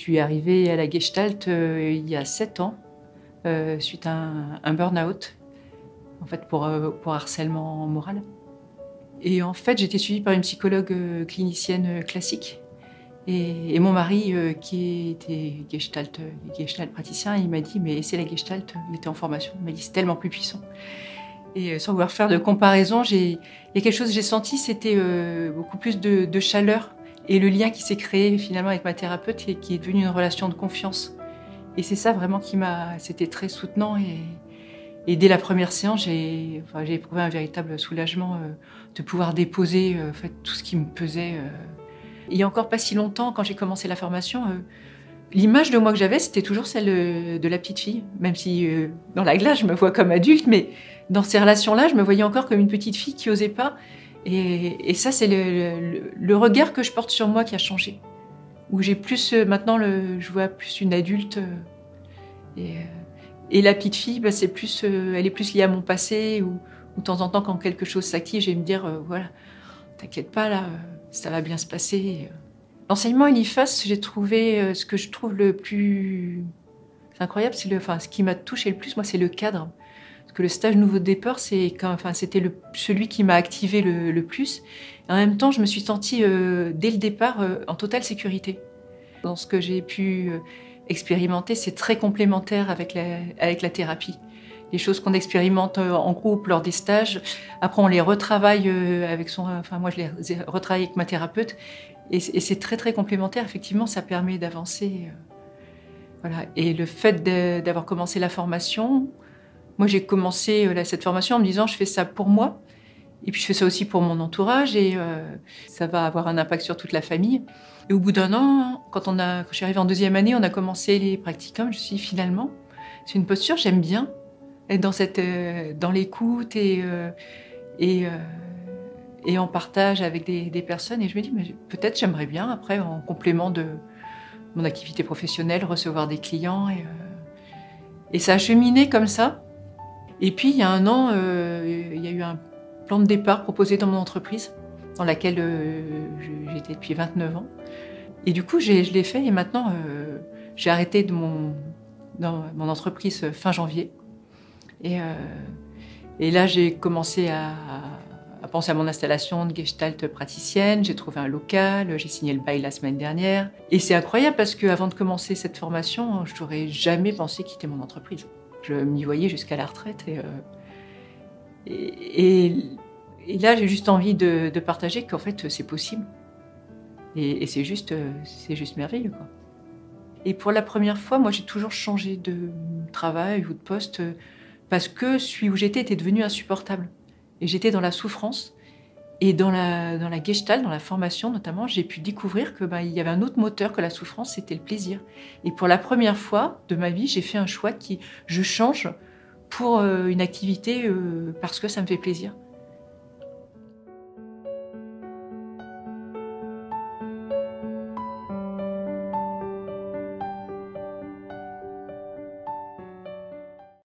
suis arrivée à la Gestalt il y a 7 ans, suite à un burn-out, en fait pour harcèlement moral. Et en fait, j'ai été suivie par une psychologue clinicienne classique. Et mon mari, qui était Gestalt praticien, il m'a dit « mais c'est la Gestalt », il était en formation, il m'a dit « c'est tellement plus puissant ». Et sans vouloir faire de comparaison, il y a quelque chose que j'ai senti, c'était beaucoup plus de chaleur. Et le lien qui s'est créé finalement avec ma thérapeute et qui est devenu une relation de confiance. Et c'est ça vraiment c'était très soutenant. Et dès la première séance, j'ai éprouvé un véritable soulagement de pouvoir déposer en fait, tout ce qui me pesait. Il y a encore pas si longtemps, quand j'ai commencé la formation, l'image de moi que j'avais, c'était toujours celle de la petite fille. Même si dans la glace, je me vois comme adulte, mais dans ces relations-là, je me voyais encore comme une petite fille qui n'osait pas. Et ça, c'est le regard que je porte sur moi qui a changé. Où j'ai plus, maintenant, je vois plus une adulte. Et la petite fille, bah, elle est plus liée à mon passé. Ou de temps en temps, quand quelque chose s'active, je vais me dire, voilà, t'inquiète pas, là, ça va bien se passer. L'enseignement UNIFAS, j'ai trouvé ce que je trouve le plus incroyable, ce qui m'a touché le plus, moi, c'est le cadre. Parce que le stage Nouveau Départ, c'était celui qui m'a activé le plus. Et en même temps, je me suis sentie, dès le départ, en totale sécurité. Dans ce que j'ai pu expérimenter, c'est très complémentaire avec la thérapie. Les choses qu'on expérimente en groupe lors des stages, après on les retravaille moi je les retravaille avec ma thérapeute. Et c'est très très complémentaire, effectivement, ça permet d'avancer. Voilà. Et le fait d'avoir commencé la formation, moi, j'ai commencé cette formation en me disant « je fais ça pour moi, et puis je fais ça aussi pour mon entourage, et ça va avoir un impact sur toute la famille ». Et au bout d'un an, quand je suis arrivée en 2e année, on a commencé les practicums, je me suis dit « finalement, c'est une posture, j'aime bien être dans l'écoute et en partage avec des personnes ». Et je me dis « peut-être j'aimerais bien, après, en complément de mon activité professionnelle, recevoir des clients ». Et ça a cheminé comme ça. Et puis, il y a un an, il y a eu un plan de départ proposé dans mon entreprise, dans laquelle j'étais depuis 29 ans. Et du coup, je l'ai fait et maintenant, j'ai arrêté dans mon entreprise fin janvier. Et là, j'ai commencé à penser à mon installation de Gestalt praticienne. J'ai trouvé un local, j'ai signé le bail la semaine dernière. Et c'est incroyable parce qu'avant de commencer cette formation, je n'aurais jamais pensé quitter mon entreprise. Je m'y voyais jusqu'à la retraite. Et là, j'ai juste envie de partager qu'en fait, c'est possible. Et c'est juste merveilleux, quoi. Et pour la première fois, moi, j'ai toujours changé de travail ou de poste parce que celui où j'étais était devenu insupportable. Et j'étais dans la souffrance. Et dans la Gestalt, dans la formation notamment, j'ai pu découvrir que il y avait un autre moteur que la souffrance, c'était le plaisir. Et pour la première fois de ma vie, j'ai fait un choix je change pour une activité parce que ça me fait plaisir.